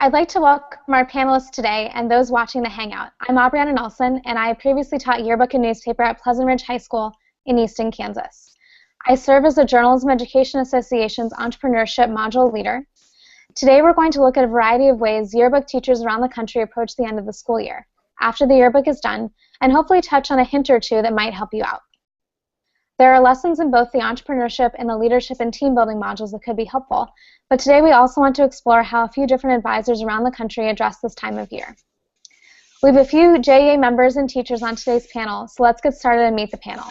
I'd like to welcome our panelists today and those watching the Hangout. I'm Abrianna Nelson, and I previously taught yearbook and newspaper at Pleasant Ridge High School in Easton, Kansas. I serve as the Journalism Education Association's Entrepreneurship Module Leader. Today we're going to look at a variety of ways yearbook teachers around the country approach the end of the school year, after the yearbook is done, and hopefully touch on a hint or two that might help you out. There are lessons in both the entrepreneurship and the leadership and team building modules that could be helpful, but today we also want to explore how a few different advisors around the country address this time of year. We have a few JEA members and teachers on today's panel, so let's get started and meet the panel.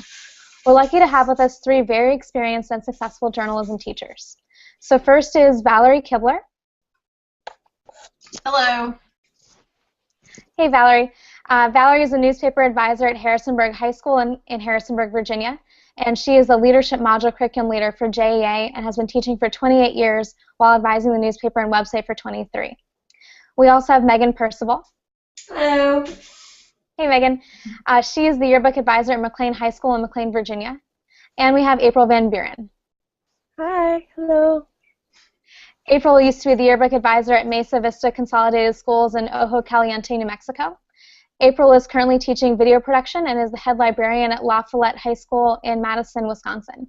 We're lucky to have with us three very experienced and successful journalism teachers. So first is Valerie Kibler. Hello. Hey, Valerie. Valerie is a newspaper advisor at Harrisonburg High School in Harrisonburg, Virginia. And she is the leadership module curriculum leader for JEA and has been teaching for 28 years while advising the newspaper and website for 23. We also have Meghan Percival. Hello. Hey, Meghan. She is the yearbook advisor at McLean High School in McLean, Virginia. And we have April van Buren. Hi. Hello. April used to be the yearbook advisor at Mesa Vista Consolidated Schools in Ojo Caliente, New Mexico. April is currently teaching video production and is the head librarian at La Follette High School in Madison, Wisconsin.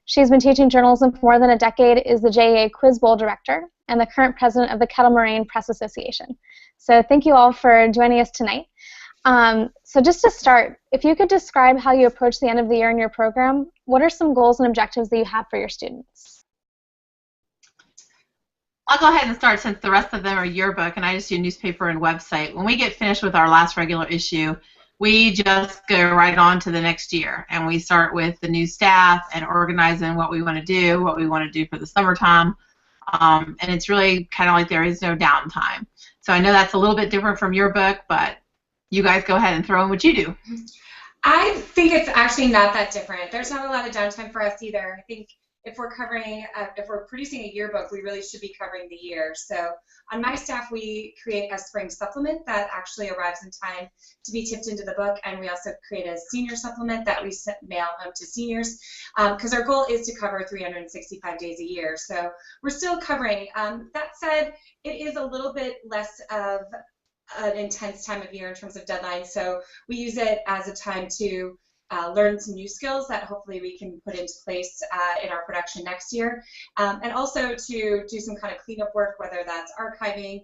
She's been teaching journalism for more than a decade, is the JEA Quiz Bowl director, and the current president of the Kettle Moraine Press Association. So thank you all for joining us tonight. So just to start, if you could describe how you approach the end of the year in your program, what are some goals and objectives that you have for your students? I'll go ahead and start since the rest of them are yearbook and I just do newspaper and website. When we get finished with our last regular issue, we just go right on to the next year. And we start with the new staff and organizing what we want to do for the summertime. And it's really kind of like there is no downtime. So I know that's a little bit different from yearbook, but you guys go ahead and throw in what you do. I think it's actually not that different. There's not a lot of downtime for us either. I think if we're producing a yearbook, we really should be covering the year. So on my staff, we create a spring supplement that actually arrives in time to be tipped into the book, and we also create a senior supplement that we mail home to seniors, because our goal is to cover 365 days a year. So we're still covering. That said, it is a little bit less of an intense time of year in terms of deadlines, so we use it as a time to learn some new skills that hopefully we can put into place in our production next year, and also to do some kind of cleanup work, whether that's archiving,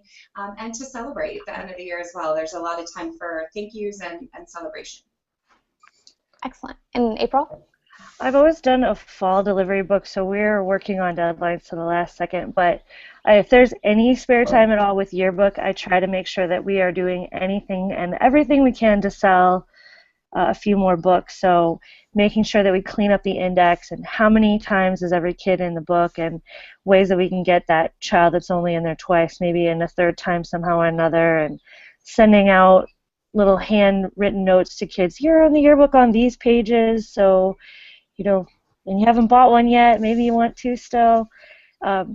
and to celebrate the end of the year as well. There's a lot of time for thank yous and celebration. Excellent. And April? I've always done a fall delivery book, so we're working on deadlines to the last second, but if there's any spare time at all with yearbook, I try to make sure that we are doing anything and everything we can to sell a few more books. So making sure that we clean up the index and how many times is every kid in the book, and ways that we can get that child that's only in there twice maybe in a third time somehow or another, and sending out little handwritten notes to kids. You're on the yearbook on these pages, so and you haven't bought one yet, maybe you want to still,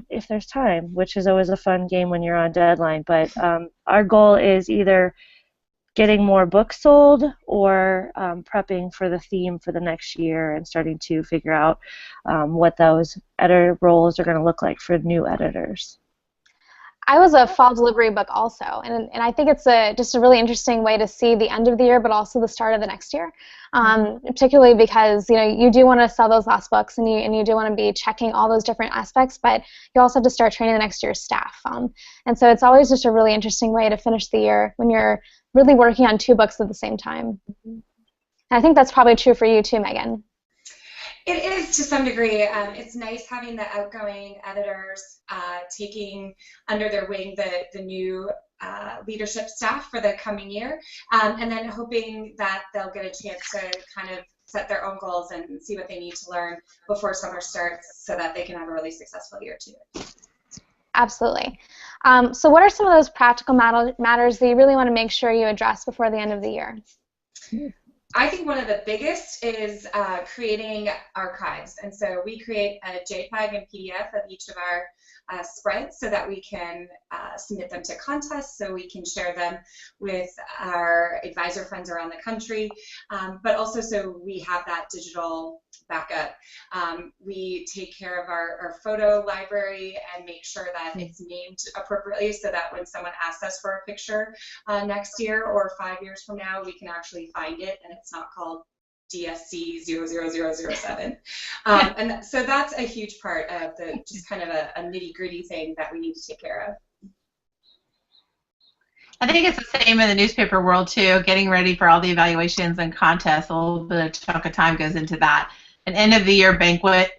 if there's time, which is always a fun game when you're on deadline. But our goal is either getting more books sold or prepping for the theme for the next year and starting to figure out what those editor roles are going to look like for new editors. I was a fall delivery book also, and I think it's just a really interesting way to see the end of the year, but also the start of the next year. Particularly because you do want to sell those last books, and you do want to be checking all those different aspects, but you also have to start training the next year's staff. And so it's always just a really interesting way to finish the year when you're really working on two books at the same time. And I think that's probably true for you too, Meghan. It is to some degree. It's nice having the outgoing editors taking under their wing the new leadership staff for the coming year, and then hoping that they'll get a chance to kind of set their own goals and see what they need to learn before summer starts so that they can have a really successful year too. Absolutely. So what are some of those practical matters that you really want to make sure you address before the end of the year? I think one of the biggest is creating archives. And so we create a JPEG and PDF of each of our spreads so that we can submit them to contests, so we can share them with our advisor friends around the country, but also so we have that digital backup. We take care of our photo library and make sure that it's named appropriately so that when someone asks us for a picture next year or 5 years from now, we can actually find it and it's not called DSC 00007. And so that's a huge part of the just kind of a nitty-gritty thing that we need to take care of. I think it's the same in the newspaper world too, getting ready for all the evaluations and contests. A little bit of chunk of time goes into that. An end of the year banquet,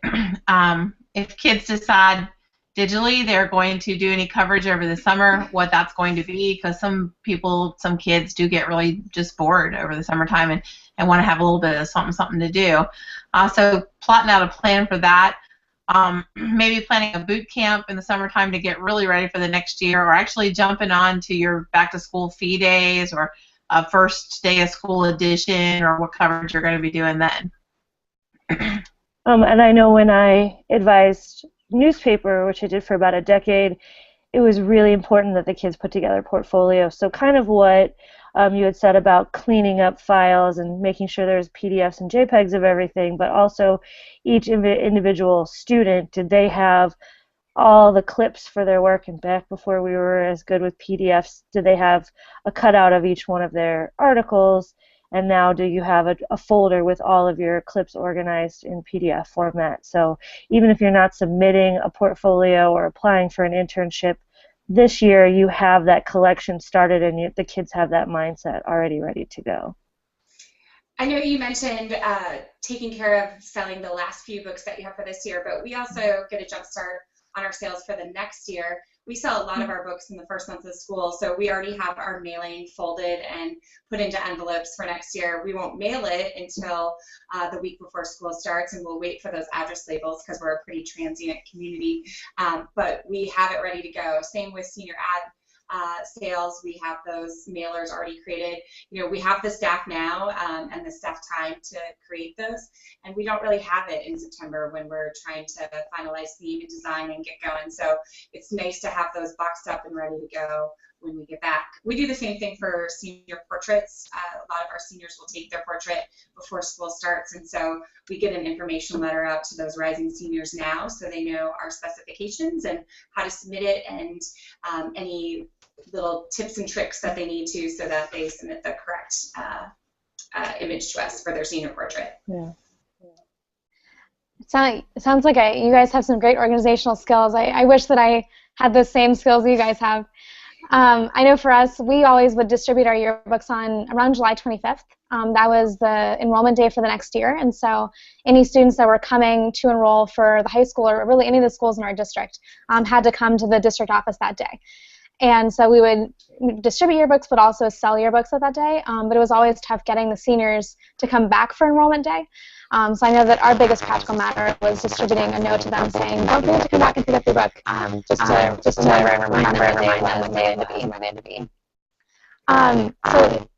if kids decide digitally they're going to do any coverage over the summer, what that's going to be, because some kids do get really just bored over the summertime and want to have a little bit of something to do. So plotting out a plan for that, maybe planning a boot camp in the summertime to get really ready for the next year, or actually jumping on to your back-to-school fee days or a first day of school edition, or what coverage you're going to be doing then. And I know when I advised newspaper, which I did for about a decade, it was really important that the kids put together a portfolio. So kind of what you had said about cleaning up files and making sure there's PDFs and JPEGs of everything, but also each individual student, did they have all the clips for their work? And back before we were as good with PDFs, did they have a cutout of each one of their articles? And now do you have a folder with all of your clips organized in PDF format? So even if you're not submitting a portfolio or applying for an internship this year, you have that collection started and the kids have that mindset already ready to go. I know you mentioned taking care of selling the last few books that you have for this year, but we also get a jump start on our sales for the next year. We sell a lot of our books in the first month of school, so we already have our mailing folded and put into envelopes for next year. We won't mail it until the week before school starts, and we'll wait for those address labels because we're a pretty transient community, but we have it ready to go. Same with senior ad sales. We have those mailers already created. You know, we have the staff now and the staff time to create those, and we don't really have it in September when we're trying to finalize theme and design and get going. So it's nice to have those boxed up and ready to go when we get back. We do the same thing for senior portraits. A lot of our seniors will take their portrait before school starts, and so we get an information letter out to those rising seniors now so they know our specifications and how to submit it, and any little tips and tricks that they need to so that they submit the correct image to us for their senior portrait. Yeah. It sounds like you guys have some great organizational skills. I wish that I had the same skills you guys have. I know for us, we always would distribute our yearbooks on around July 25th. That was the enrollment day for the next year, and so any students that were coming to enroll for the high school, or really any of the schools in our district, had to come to the district office that day. And so we would distribute yearbooks, but also sell yearbooks at that day. But it was always tough getting the seniors to come back for enrollment day. So I know that our biggest practical matter was distributing a note to them saying, don't forget to come back and pick up your book, just to remind them when they had to be. So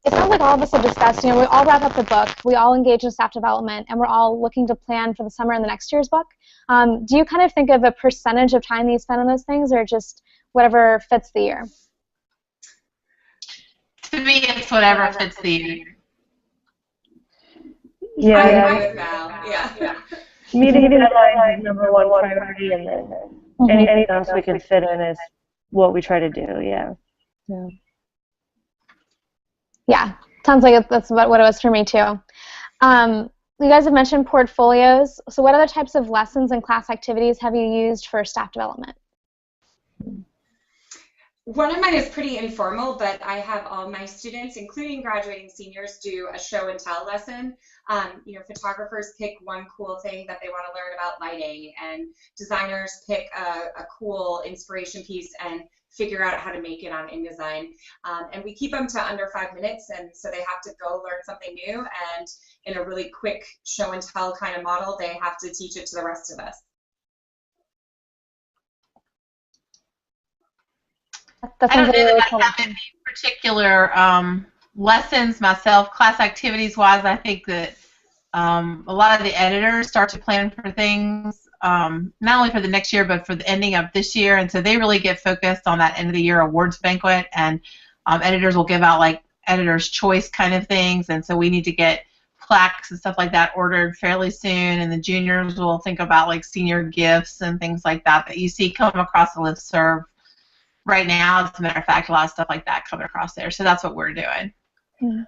it sounds like all of us have discussed, we all wrap up the book, we all engage in staff development, and we're all looking to plan for the summer and the next year's book. Do you kind of think of a percentage of time that you spend on those things, or just whatever fits the year? To me, it's whatever fits the year. Yeah, I agree with Val. Yeah. Meeting deadlines is number one priority, and then anything else we can fit in is what we try to do. Yeah. Yeah, sounds like that's about what it was for me too. You guys have mentioned portfolios. So what other types of lessons and class activities have you used for staff development? One of mine is pretty informal, but I have all my students, including graduating seniors, do a show and tell lesson. Photographers pick one cool thing that they want to learn about lighting, and designers pick a cool inspiration piece and figure out how to make it on InDesign. And we keep them to under 5 minutes, and so they have to go learn something new, and in a really quick show and tell kind of model, they have to teach it to the rest of us. That I don't sounds know really that cool. I have any particular lessons myself, class activities wise, I think that a lot of the editors start to plan for things, not only for the next year, but for the ending of this year. And so they really get focused on that end of the year awards banquet. And editors will give out like editor's choice kind of things. And so we need to get plaques and stuff like that ordered fairly soon. And the juniors will think about like senior gifts and things like that that you see come across the listserv right now. As a matter of fact, a lot of stuff like that coming across there. So that's what we're doing. Yeah.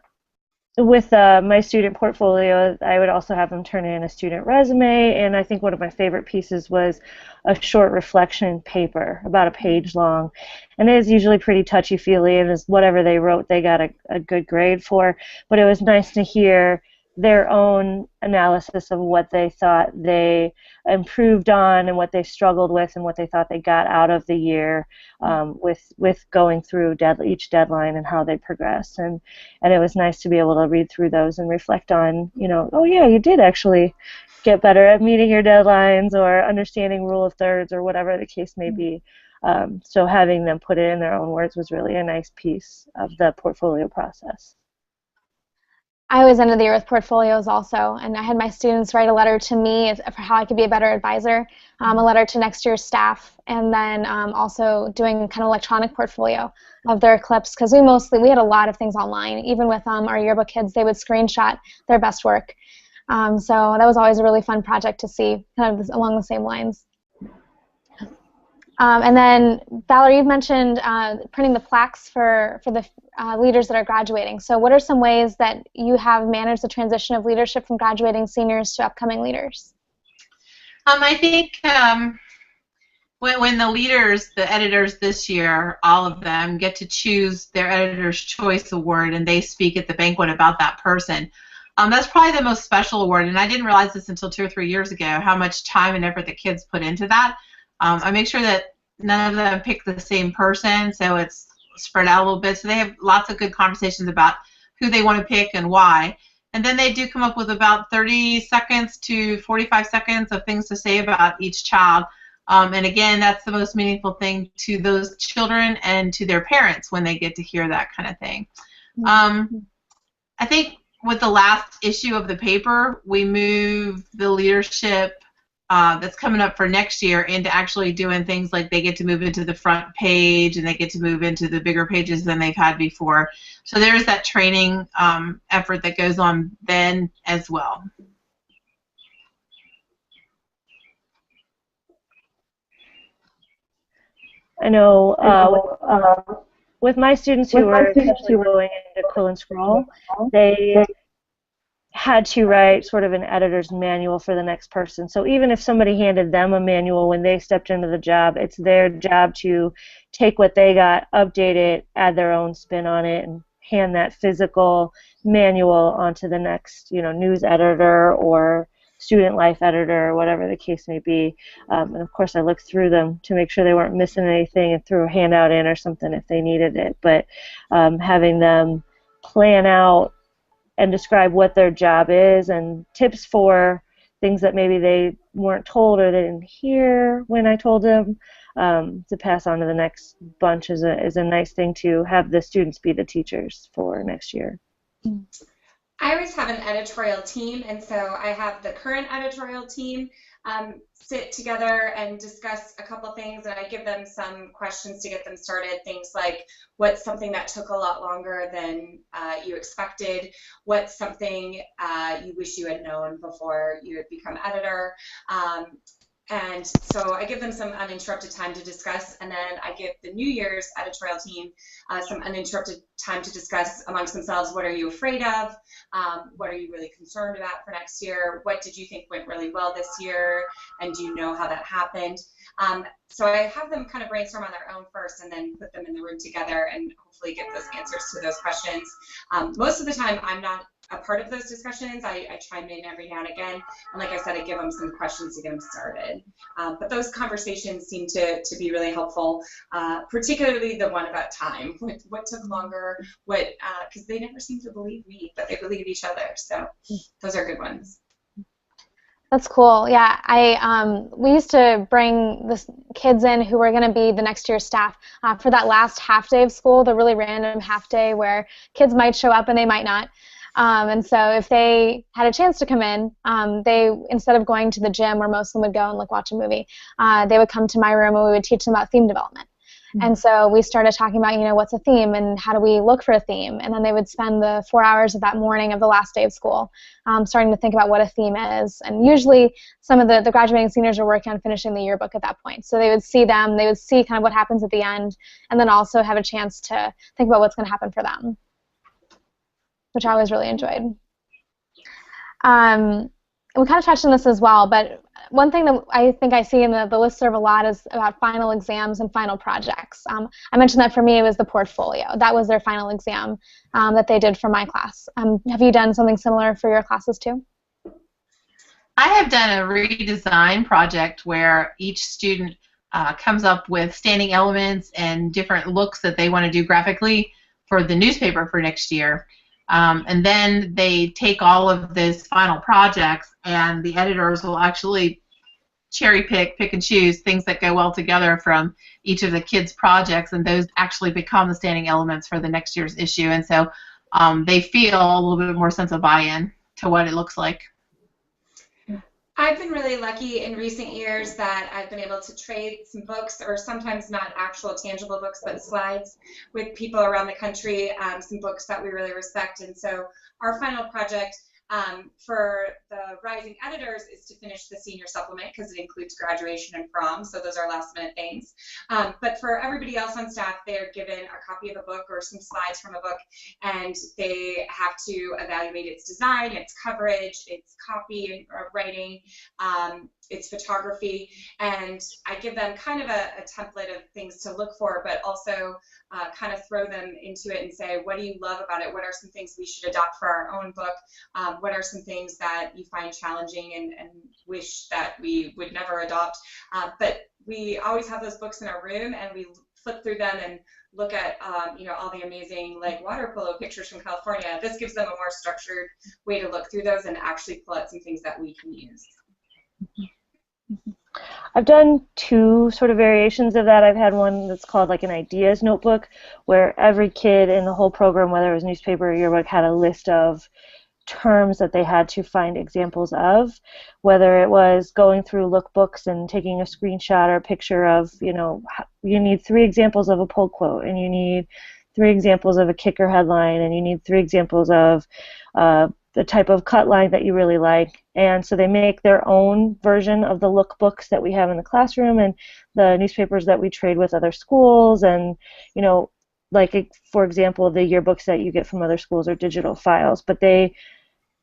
With my student portfolio, I would also have them turn in a student resume, and I think one of my favorite pieces was a short reflection paper, about a page long, and it is usually pretty touchy-feely, and is whatever they wrote they got a good grade for, but it was nice to hear their own analysis of what they thought they improved on and what they struggled with and what they thought they got out of the year with going through each deadline and how they progressed. And it was nice to be able to read through those and reflect on, you know, oh yeah, you did actually get better at meeting your deadlines or understanding rule of thirds or whatever the case may be. So having them put it in their own words was really a nice piece of the portfolio process. I was end of the year with portfolios also, and I had my students write a letter to me for how I could be a better advisor, a letter to next year's staff, and then also doing kind of electronic portfolio of their clips, because we had a lot of things online. Even with our yearbook kids, they would screenshot their best work. So that was always a really fun project to see, kind of along the same lines. And then, Valerie, you mentioned printing the plaques for the leaders that are graduating. So what are some ways that you have managed the transition of leadership from graduating seniors to upcoming leaders? I think when the leaders, the editors this year, all of them get to choose their Editor's Choice Award and they speak at the banquet about that person, that's probably the most special award. And I didn't realize this until 2 or 3 years ago, how much time and effort the kids put into that. I make sure that none of them pick the same person, so it's spread out a little bit. So they have lots of good conversations about who they want to pick and why. And then they do come up with about 30 seconds to 45 seconds of things to say about each child. And again, that's the most meaningful thing to those children and to their parents when they get to hear that kind of thing. I think with the last issue of the paper, we moved the leadership that's coming up for next year into actually doing things like they get to move into the front page and they get to move into the bigger pages than they've had before. So there's that training effort that goes on then as well. I know with my students who were essentially going into quill and scroll, they had to write sort of an editor's manual for the next person. So even if somebody handed them a manual when they stepped into the job, it's their job to take what they got, update it, add their own spin on it, and hand that physical manual onto the next, you know, news editor or student life editor or whatever the case may be. And of course I looked through them to make sure they weren't missing anything and threw a handout in or something if they needed it. But having them plan out and describe what their job is and tips for things that maybe they weren't told or they didn't hear when I told them to pass on to the next bunch is a nice thing to have the students be the teachers for next year. I always have an editorial team, and so I have the current editorial team sit together and discuss a couple things, and I give them some questions to get them started. Things like, what's something that took a lot longer than you expected? What's something you wish you had known before you had become editor? And so I give them some uninterrupted time to discuss, and then I give the New Year's editorial team some uninterrupted time to discuss amongst themselves, what are you afraid of? What are you really concerned about for next year? What did you think went really well this year? And do you know how that happened? So I have them kind of brainstorm on their own first and then put them in the room together and hopefully get those answers to those questions. Most of the time I'm not a part of those discussions. I chime in every now and again, and like I said, I give them some questions to get them started. But those conversations seem to be really helpful, particularly the one about time. What took longer, because they never seem to believe me, but they believe each other. So those are good ones. That's cool. Yeah, we used to bring the kids in who were going to be the next year's staff for that last half day of school, the really random half day where kids might show up and they might not. And so if they had a chance to come in, they, instead of going to the gym where most of them would go and like watch a movie, they would come to my room and we would teach them about theme development. And so we started talking about, what's a theme and how do we look for a theme? And then they would spend the 4 hours of that morning of the last day of school starting to think about what a theme is. And usually some of the graduating seniors are working on finishing the yearbook at that point. So they would see them, they would see kind of what happens at the end, and then also have a chance to think about what's going to happen for them, which I always really enjoyed. We kind of touched on this as well, but one thing that I think I see in the listserv a lot is about final exams and final projects. I mentioned that for me it was the portfolio. That was their final exam that they did for my class. Have you done something similar for your classes too? I have done a redesign project where each student comes up with standing elements and different looks that they want to do graphically for the newspaper for next year. And then they take all of these final projects, and the editors will actually cherry pick and choose things that go well together from each of the kids' projects, and those actually become the standing elements for the next year's issue. And so they feel a little bit more sense of buy-in to what it looks like. I've been really lucky in recent years that I've been able to trade some books, or sometimes not actual tangible books, but slides, with people around the country, some books that we really respect. And so our final project for the rising editors is to finish the senior supplement, because it includes graduation and prom, so those are last minute things. But for everybody else on staff, they're given a copy of a book or some slides from a book, and they have to evaluate its design, its coverage, its copy or writing, its photography, and I give them kind of a template of things to look for, but also kind of throw them into it and say, what do you love about it? What are some things we should adopt for our own book? What are some things that you find challenging and wish that we would never adopt? But we always have those books in our room, and we flip through them and look at all the amazing water polo pictures from California. This gives them a more structured way to look through those and actually pull out some things that we can use. I've done two sort of variations of that. I've had one that's called like an ideas notebook, where every kid in the whole program, whether it was newspaper or yearbook, had a list of terms that they had to find examples of, whether it was going through lookbooks and taking a screenshot or a picture of, you need 3 examples of a pull quote, and you need 3 examples of a kicker headline, and you need 3 examples of the type of cut line that you really like. And so they make their own version of the lookbooks that we have in the classroom and the newspapers that we trade with other schools. And, like, for example, the yearbooks that you get from other schools are digital files, but they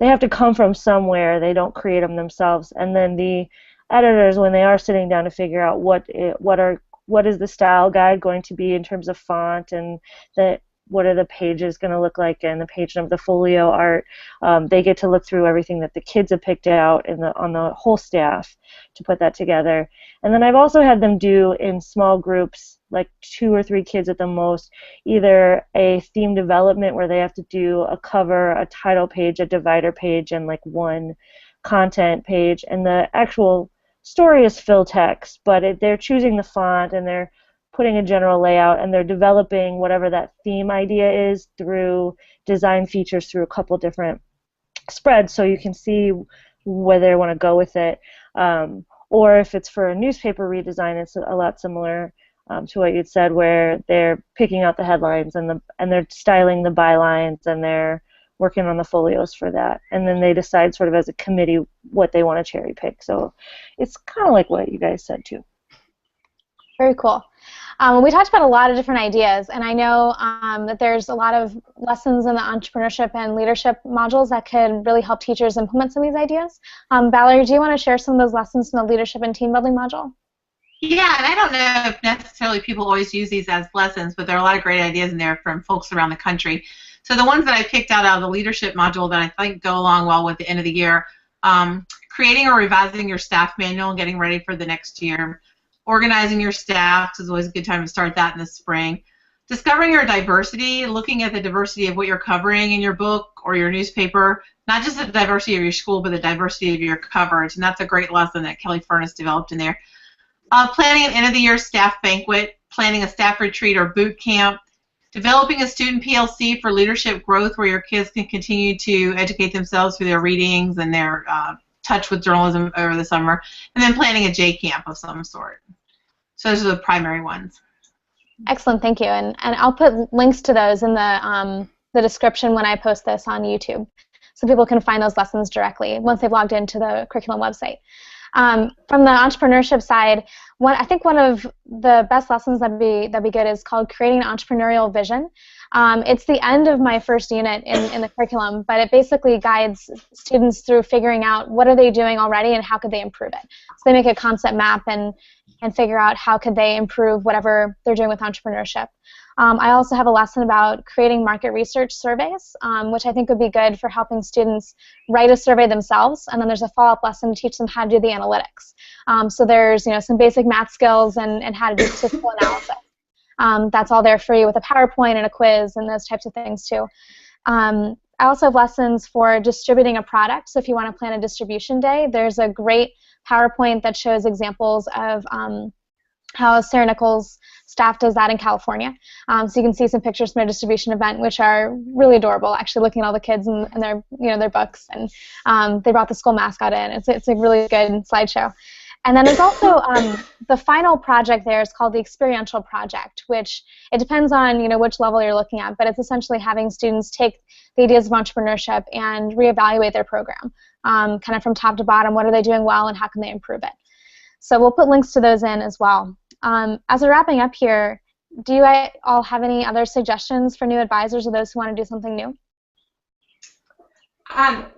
have to come from somewhere. They don't create them themselves. And then the editors, when they are sitting down to figure out what is the style guide going to be in terms of font, and what are the pages going to look like, and the page number, the folio art, they get to look through everything that the kids have picked out on the whole staff to put that together. And then I've also had them do in small groups, like 2 or 3 kids at the most, either a theme development where they have to do a cover, a title page, a divider page, and like 1 content page, and the actual story is fill text, but they're choosing the font, and they're putting a general layout, and they're developing whatever that theme idea is through design features through a couple different spreads, so you can see where they want to go with it. Or if it's for a newspaper redesign, it's a lot similar to what you'd said, where they're picking out the headlines and they're styling the bylines, and they're working on the folios for that, and then they decide sort of as a committee what they want to cherry pick. So it's kind of like what you guys said too. Very cool. We talked about a lot of different ideas, and I know that there's a lot of lessons in the entrepreneurship and leadership modules that could really help teachers implement some of these ideas. Valerie, do you want to share some of those lessons from the leadership and team building module? Yeah, and I don't know if necessarily people always use these as lessons, but there are a lot of great ideas in there from folks around the country. So the ones that I picked out of the leadership module that I think go along well with the end of the year, creating or revising your staff manual and getting ready for the next year. Organizing your staff is always a good time to start that in the spring. discovering your diversity, looking at the diversity of what you're covering in your book or your newspaper, not just the diversity of your school, but the diversity of your coverage, and that's a great lesson that Kelly Furness developed in there. Planning an end-of-the-year staff banquet, planning a staff retreat or boot camp, developing a student PLC for leadership growth where your kids can continue to educate themselves through their readings and their touch with journalism over the summer, and then planning a jCamp of some sort. So those are the primary ones. Excellent, thank you. And I'll put links to those in the description when I post this on YouTube, so people can find those lessons directly once they've logged into the curriculum website. From the entrepreneurship side, I think one of the best lessons that'd be good is called creating an entrepreneurial vision. It's the end of my first unit in the curriculum, but it basically guides students through figuring out what are they doing already and how could they improve it. So they make a concept map and figure out how could they improve whatever they're doing with entrepreneurship. I also have a lesson about creating market research surveys, which I think would be good for helping students write a survey themselves, and then there's a follow-up lesson to teach them how to do the analytics. So there's some basic math skills and how to do statistical analysis. That's all there for you with a PowerPoint and a quiz and those types of things too. I also have lessons for distributing a product. So if you want to plan a distribution day, there's a great PowerPoint that shows examples of how Sarah Nichols' staff does that in California. So you can see some pictures from their distribution event, which are really adorable. Actually, looking at all the kids and their books, and they brought the school mascot in. It's a really good slideshow. And then there's also the final project there is called the Experiential Project, which it depends on which level you're looking at, but it's essentially having students take the ideas of entrepreneurship and reevaluate their program, kind of from top to bottom. What are they doing well, and how can they improve it? So we'll put links to those in as well. As we're wrapping up here, do you all have any other suggestions for new advisors or those who want to do something new?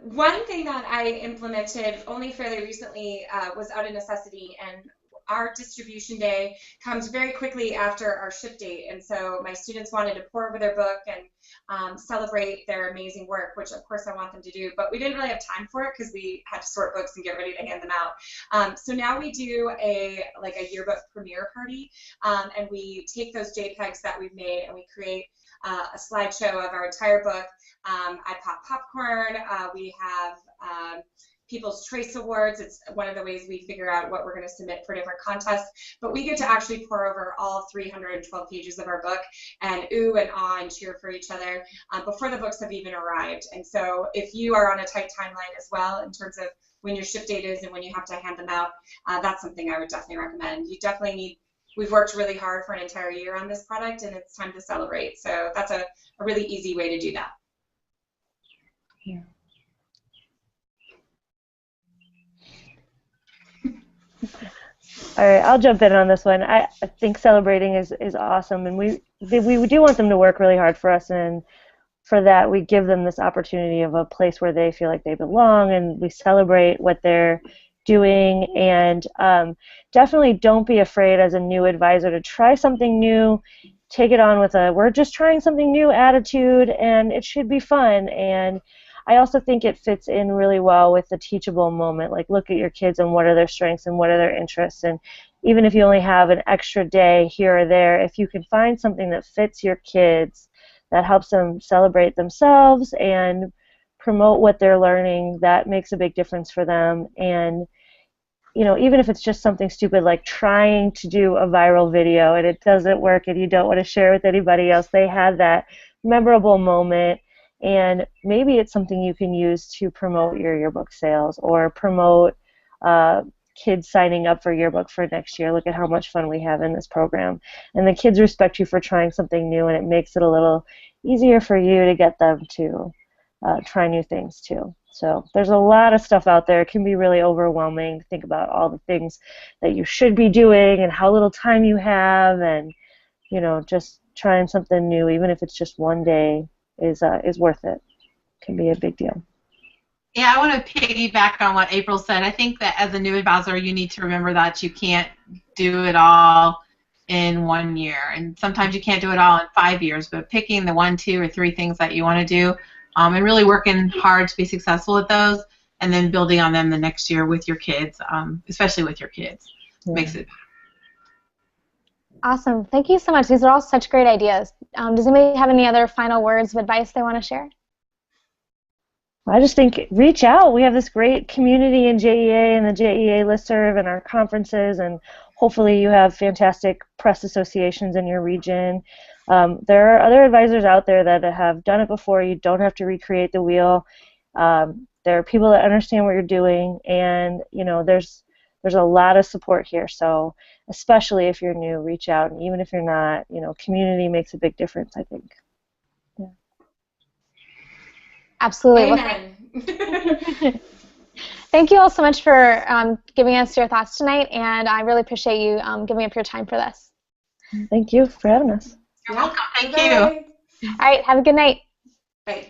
One thing that I implemented only fairly recently was out of necessity, and our distribution day comes very quickly after our ship date, and so my students wanted to pour over their book and celebrate their amazing work, which of course I want them to do, but we didn't really have time for it because we had to sort books and get ready to hand them out. So now we do a yearbook premiere party, and we take those JPEGs that we've made and we create a slideshow of our entire book. I pop popcorn. We have People's Choice Awards. It's one of the ways we figure out what we're going to submit for different contests. But we get to actually pour over all 312 pages of our book and ooh and ah and cheer for each other before the books have even arrived. And so if you are on a tight timeline as well in terms of when your ship date is and when you have to hand them out, that's something I would definitely recommend. You definitely need. We've worked really hard for an entire year on this product, and it's time to celebrate. So that's a really easy way to do that. Yeah. All right, I'll jump in on this one. I think celebrating is awesome, and we do want them to work really hard for us, and for that we give them this opportunity of a place where they feel like they belong, and we celebrate what they're doing, and definitely don't be afraid as a new advisor to try something new. Take it on with a we're just trying something new attitude, and it should be fun. And I also think it fits in really well with the teachable moment. Like, look at your kids and what are their strengths and what are their interests. And even if you only have an extra day here or there, if you can find something that fits your kids, that helps them celebrate themselves and promote what they're learning, that makes a big difference for them. And even if it's just something stupid like trying to do a viral video and it doesn't work and you don't want to share with anybody else, they had that memorable moment. And maybe it's something you can use to promote your yearbook sales or promote kids signing up for yearbook for next year. Look at how much fun we have in this program. And the kids respect you for trying something new, and it makes it a little easier for you to get them to try new things too. So there's a lot of stuff out there. It can be really overwhelming to think about all the things that you should be doing and how little time you have, and just trying something new, even if it's just one day, is worth it. Can be a big deal. Yeah, I want to piggyback on what April said. I think that as a new advisor, you need to remember that you can't do it all in 1 year, and sometimes you can't do it all in 5 years. But picking the 1, 2, or 3 things that you want to do, and really working hard to be successful at those, and then building on them the next year with your kids, especially with your kids, makes it. Awesome. Thank you so much. These are all such great ideas. Does anybody have any other final words of advice they want to share? I just think reach out. We have this great community in JEA and the JEA listserv and our conferences, and hopefully you have fantastic press associations in your region. There are other advisors out there that have done it before. You don't have to recreate the wheel. There are people that understand what you're doing, and there's a lot of support here. So especially if you're new, reach out, and even if you're not, community makes a big difference, I think. Yeah. Absolutely. Amen. Thank you all so much for giving us your thoughts tonight, and I really appreciate you giving up your time for this. Thank you for having us. You're welcome. Thank Bye. you. All right, have a good night. Bye.